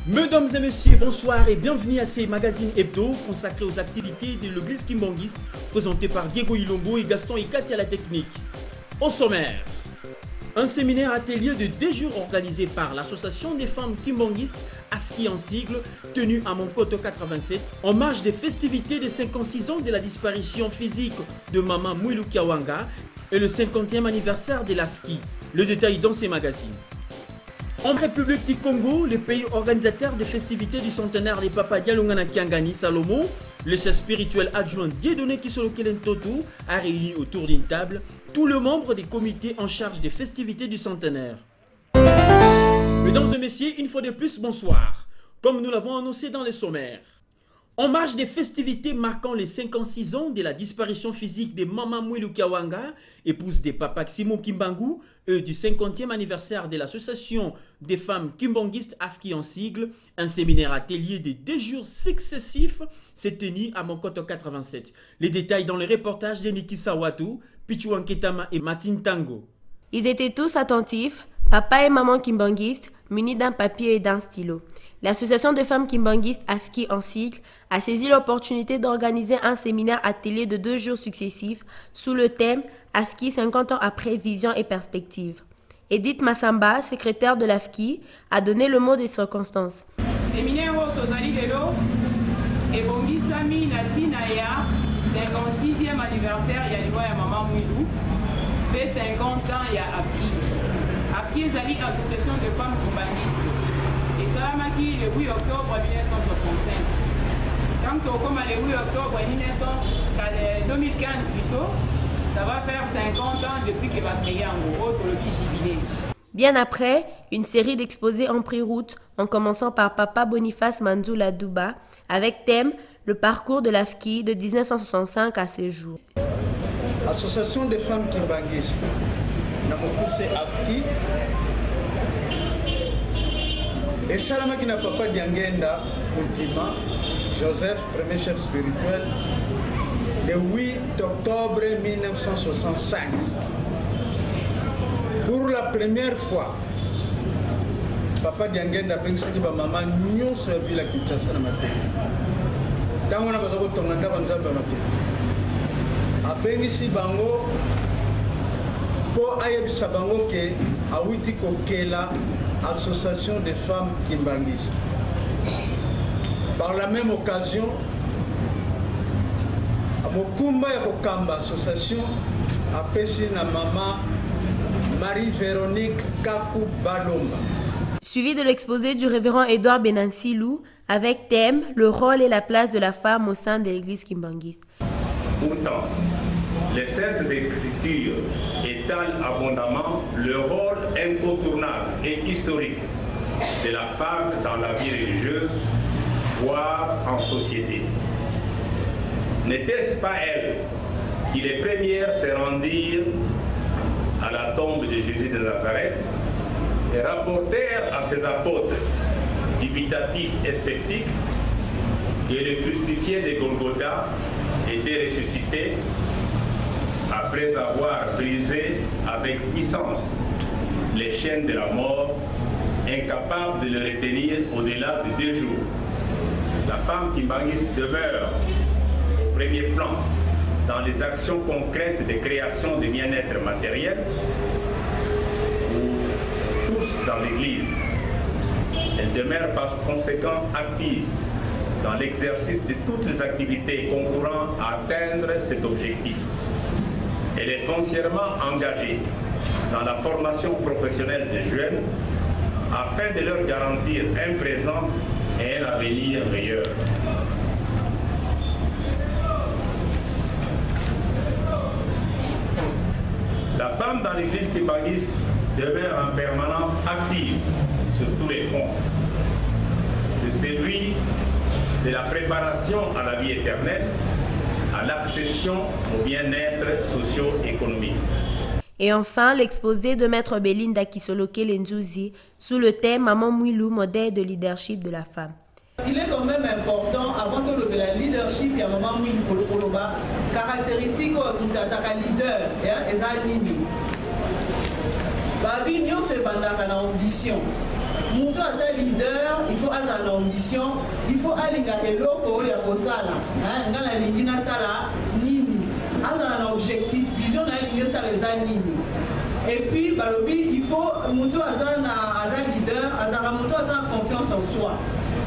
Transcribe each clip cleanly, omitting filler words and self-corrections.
Mesdames et messieurs, bonsoir et bienvenue à ces magazines hebdo consacrés aux activités de l'église kimbanguiste, présentés par Diego Ilongo et Gaston Ikati à la technique. Au sommaire, un séminaire atelier de 2 jours organisé par l'association des femmes kimbanguistes, AFKI en sigle, tenu à Monkoto 87, en marge des festivités des 56 ans de la disparition physique de Maman Mouilou Kiawanga et le 50e anniversaire de l'AFKI. Le détail dans ces magazines. En République du Congo, le pays organisateur des festivités du centenaire des Papa Dialongana Kiangani Salomo, le chef spirituel adjoint Dieudonné Kisolokelen Toto, a réuni autour d'une table tous les membres des comités en charge des festivités du centenaire. Mesdames et messieurs, une fois de plus, bonsoir. Comme nous l'avons annoncé dans les sommaires. En marge des festivités marquant les 56 ans de la disparition physique de Maman Mouilou Kiawanga, épouse de Papa Simon Kimbangu, et du 50e anniversaire de l'association des femmes kimbanguistes AFKI en sigle, un séminaire atelier de 2 jours successifs s'est tenu à Monkoto 87. Les détails dans le reportage de Niki Sawatu, Pichouan Ketama et Martin Tango. Ils étaient tous attentifs, papa et maman kimbanguistes, munis d'un papier et d'un stylo. L'association de femmes kimbanguistes AFKI en sigle a saisi l'opportunité d'organiser un séminaire atelier de 2 jours successifs sous le thème AFKI 50 ans après, vision et perspective. Edith Massamba, secrétaire de l'AFKI, a donné le mot des circonstances. Séminaire Tozali Lelo et Bongi Sami Natina ya 56e anniversaire ya liwa ya Maman Mouilou, et 50 ans ya AFKI. AFKI est l'association de femmes kimbanguistes. Et ça m'a dit le 8 octobre 1965. Quand on commence le 8 octobre 2015 plutôt, ça va faire 50 ans depuis qu'il va créer un gros jubilé. Bien après, une série d'exposés ont pris route, en commençant par Papa Boniface Manzoula Douba, avec thème le parcours de l'AFKI de 1965 à ses jours. Association des femmes kimbanguistes, Namokuse AFKI, et Salamakina Papa Diangenda Kuntima, Joseph, premier chef spirituel, le 8 octobre 1965. Pour la première fois, Papa Diangenda Bengsaki ba maman nous servi la Kinshasa na matin. Tant on a besoin de tonga banzamba matin. Abengisi bango po ayebisa bango ke awiti kokela association des femmes kimbanguistes. Par la même occasion, Mokumba Yokamba association apesi na maman Marie-Véronique Kakou Balomba. Suivi de l'exposé du révérend Edouard Benansilou avec thème le rôle et la place de la femme au sein de l'église kimbanguiste. Pourtant, les Saintes Écritures étalent abondamment le rôle incontournable et historique de la femme dans la vie religieuse, voire en société. N'était-ce pas elle qui les premières se rendirent à la tombe de Jésus de Nazareth et rapportèrent à ses apôtres, dubitatifs et sceptiques, que le crucifié de Golgotha était ressuscité après avoir brisé avec puissance les chaînes de la mort, incapable de le retenir au-delà de 2 jours. La femme kimbanguiste demeure au premier plan dans les actions concrètes de création de bien-être matériel pour tous dans l'Église. Elle demeure par conséquent active dans l'exercice de toutes les activités concourant à atteindre cet objectif. Elle est foncièrement engagée dans la formation professionnelle des jeunes afin de leur garantir un présent et un avenir meilleur. La femme dans l'église kimbanguiste demeure en permanence active sur tous les fronts, de celui de la préparation à la vie éternelle à l'accession au bien-être socio-économique. Et enfin, l'exposé de Maître Belinda Kisolokelen Nzuzi sous le thème Maman Mouilou, modèle de leadership de la femme. Il est quand même important, avant que le leadership, il y a Maman Mouilou Koloba, caractéristique de sa leader, et ça nini. babi nyonso ebandaka na ambition. Moto aza leader, il faut avoir l'ambition, il faut aller à l'eloko ya kosala. Nga na lingi na sala nini? Aza na objectif, vision na lingi sala za nini? Et puis balobi, il faut moto aza leader, moto aza confiance en soi.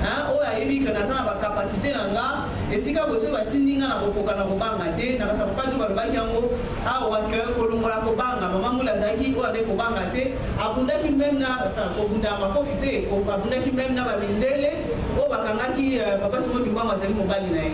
Oyo ayebi ke naza na bakapasité na nga esika boso batindi nga na kokoka na kobanga te na basa papa to balobaki yango awa ke kolongola kobanga mama mula azalaki oyo ande kobanga te abundaki meme na kobunda makofi te abundaki meme na bamindele oyo bakangaki papa Simon Kimbangu azali mobali na ye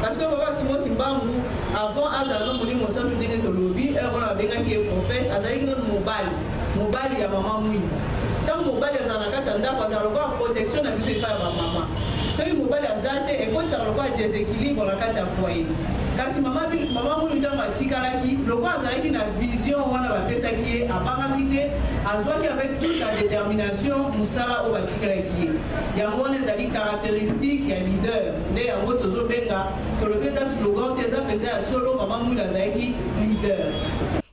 parce que papa Simon Kimbangu avant azala na molimo santu ndenge tolobi wana babengaki ye prophète azalaki nano mobali ya mama mwini. Tant que mobile est en carte d'andap, ça revoit protection na biso epai ya maman. Soki mobile azate et quand ça revoit déséquilibre na carte ya foyer. Kasi maman mulu ntango atikalaki, loko azalaki na vision wana bapesaki ye, abangaki te, azwaki avec toute la détermination mosala oyo batikalaki ye. Yango wana ezali caractéristique ya leader. Nde yango tozobenga tolobi eza slogan te eza mpenza ya solo maman mulu azalaki leader.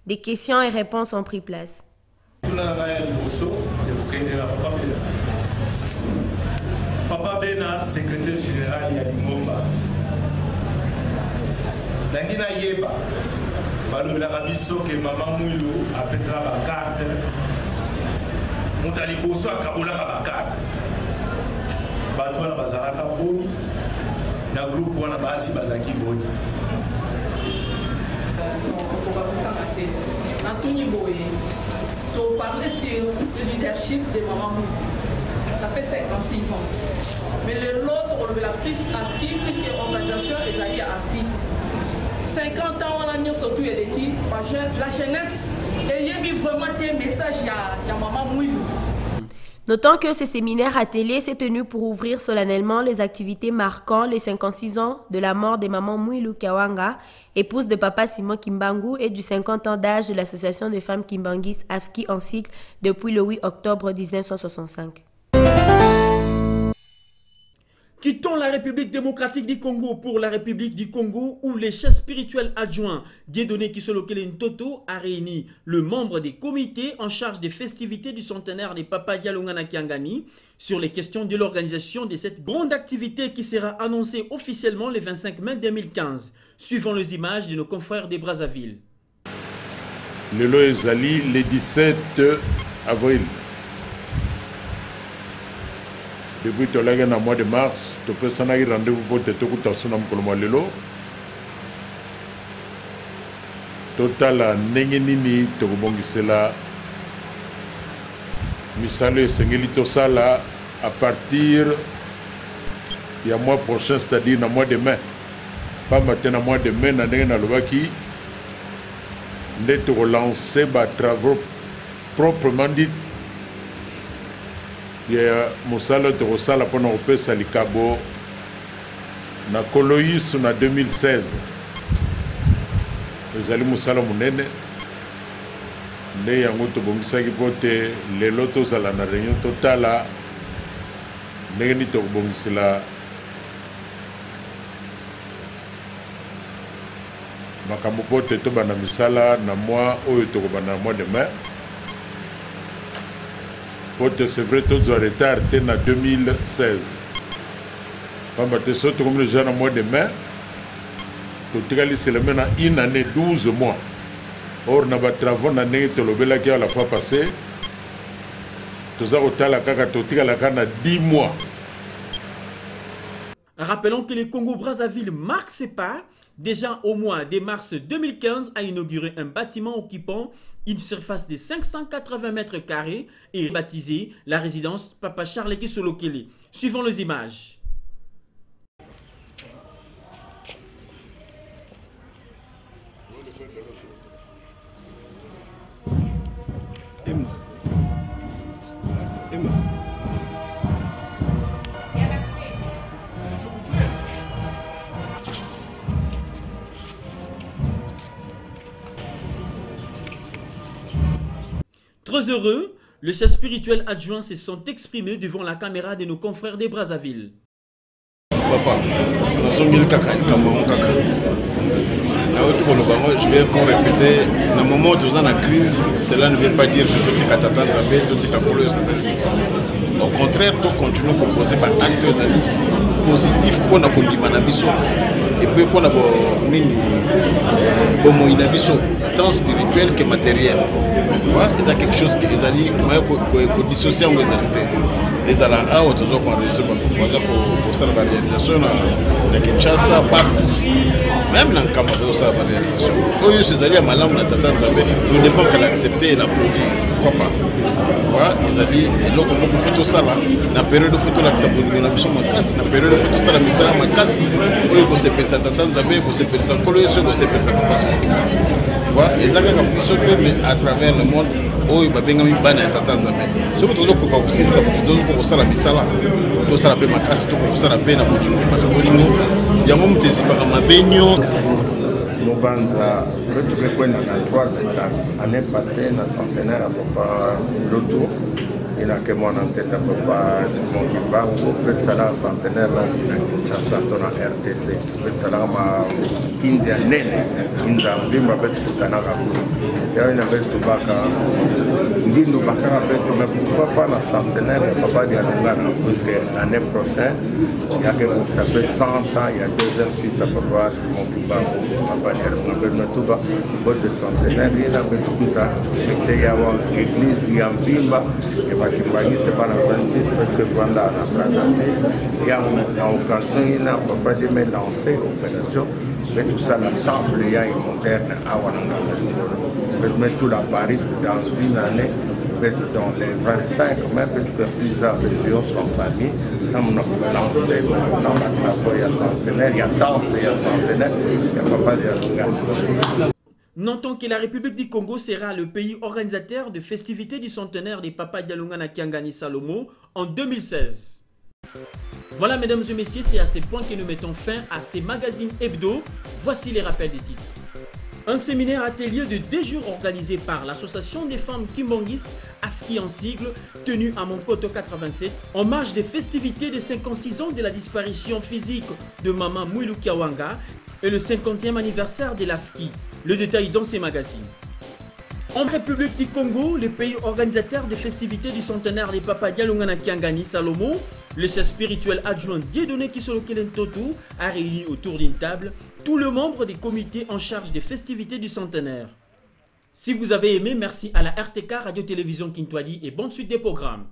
Des questions et réponses ont pris place. Papa Bena, secrétaire général ya Limomba. Nangina yeba, balobela biso ke mama Mwilu apesa ba carte. Mutali boso akabola ba carte. Bato na bazaraka boni na groupe wana basi bazaki boni. Anthony Boye, pour parler sur le leadership de Maman Mwilu. Ça fait 56 ans. Mais l'autre, on la prise Afrique, puisque l'organisation est alliée à Afrique. 50 ans, on a mis surtout l'équipe. La jeunesse, il y a eu vraiment des messages à Maman Mwilu. Notons que ce séminaire atelier s'est tenu pour ouvrir solennellement les activités marquant les 56 ans de la mort de Maman Mwilu Kawanga, épouse de Papa Simon Kimbangu et du 50 ans d'âge de l'association des femmes kimbanguistes AFKI en cycle depuis le 8 octobre 1965. Quittons la République démocratique du Congo pour la République du Congo où les chefs spirituels adjoints Dieudonné Kisolokele Ntoto a réuni le membre des comités en charge des festivités du centenaire des Papa Dialongana Kiangani sur les questions de l'organisation de cette grande activité qui sera annoncée officiellement le 25 mai 2015, suivant les images de nos confrères de Brazzaville. Le Loezali, le 17 avril. Depuis le mois de mars, tu peux s'en aller rendez-vous pour te tokuta sunam kolomolelo. Total nengenini tokubongisela misale sengeli tosala à partir du mois prochain, c'est-à-dire dans le mois de mai. Pas maintenant, le mois de mai, na ndenge na lobaki nde tokolancer ba travaux proprement dit. Ya musala tokosala mpona kopesa likabo na Koloïs na 2016 ezali musala munene nde yango tobongisaki mpo te lelo tozala na réunion totala ndenge nini tokobongisela makambo mpo te tobanda misala na mois oyo tokobanda na mois de mai. C'est vrai, tout est retard en 2016. Quand on est comme les gens en mois de mai, c'est maintenant une année, 12 mois. Or, nous avons travaillé dans l'année qui a la fois passée. Nous avons travaillé 10 mois. Rappelons que le Congo-Brazzaville marque ses pas. Déjà au mois de mars 2015 a inauguré un bâtiment occupant une surface de 580 mètres carrés et baptisé la résidence Papa Charles Kisolokele. Suivons les images. Très heureux, les chefs spirituels adjoints se sont exprimés devant la caméra de nos confrères de Brazzaville. Papa, nous sommes kaka kaka. Na Je vais encore répéter, dans le moment où tu es dans la crise, cela ne veut pas dire que tout est catastrophe, tout est catastrophe. Au contraire, tu continues à proposer par acteurs positifs pour nous et puis pour nous tant spirituel que matériel. Il y a quelque chose qui est dissocié en réalité. Les alaa où tu as enregistré pour la réalisation de Kinshasa partout. Même dans le camp de la réalisation. C'est-à-dire que nous devons qu'elle accepte et l'applaudir. Pourquoi pas? Ils ont dit, comment vous faites tout ça là? Dans la période où vous faites la période où vous faites la mission à Makas, vous savez ça, vous savez ça, vous savez ça, ils ont mais à travers le monde, ils ont bien mis ban à Tanzanie. Ce que vous avez aussi, c'est que vous avez ça là. Tout ça, la Makas, tout ça, la peine à Bolingo. Parce que Bolingo, il y a un moment où ils ont ma baignon. Mobanda, le truc qu'on a dans 3 états. L'année passée, dans centenaire à peu près l'auto. Il y a que moi en tête à peu près Simon Kimba, ou peut-être ça là centenaire là, il y a Kinshasa, dans la RDC. Peut-être ça là, ma India Nene, India Mbimba, peut-être tout à l'heure. Il y a une bête de Baka, Ndindo Baka, mais pourquoi pas la centenaire, il n'y a pas de Dialongana, parce que l'année prochaine, il y a que ça fait 100 ans, il y a 2 fils à peu près Simon Kimba, Papa Dialongana, mais tout va, au centenaire, il y a un peu de ça, c'était il y a une église, il y a un Mbimba, Kimbangiste pas dans 26 que pendant la présenté et en occasion il n'a pas de lancer opération mais tout ça la temple il y a une moderne à Wananga mais tout la Paris dans une année dans les 25 même peut-être plusieurs régions en famille ça m'a lancé dans la travail à centenaire il y a temple il y a centenaire il n'y a pas de Notons que la République du Congo sera le pays organisateur de festivités du centenaire des Papa Dialongana Kiangani Salomo en 2016. Voilà mesdames et messieurs, c'est à ces points que nous mettons fin à ces magazines hebdo. Voici les rappels des titres. Un séminaire atelier de 2 jours organisé par l'association des femmes kimbongistes, AFKI en sigle, tenu à Monkoto 87, en marge des festivités des 56 ans de la disparition physique de Maman Mouilou Kiawanga et le 50e anniversaire de l'AFKI. Le détail dans ces magazines. En République du Congo, le pays organisateur des festivités du centenaire des Papa Dialongana Kiangani Salomo, le chef spirituel adjoint Dieudonné Kisolo Kelentotou a réuni autour d'une table tous les membres des comités en charge des festivités du centenaire. Si vous avez aimé, merci à la RTK Radio-Télévision Kintwadi et bonne suite des programmes.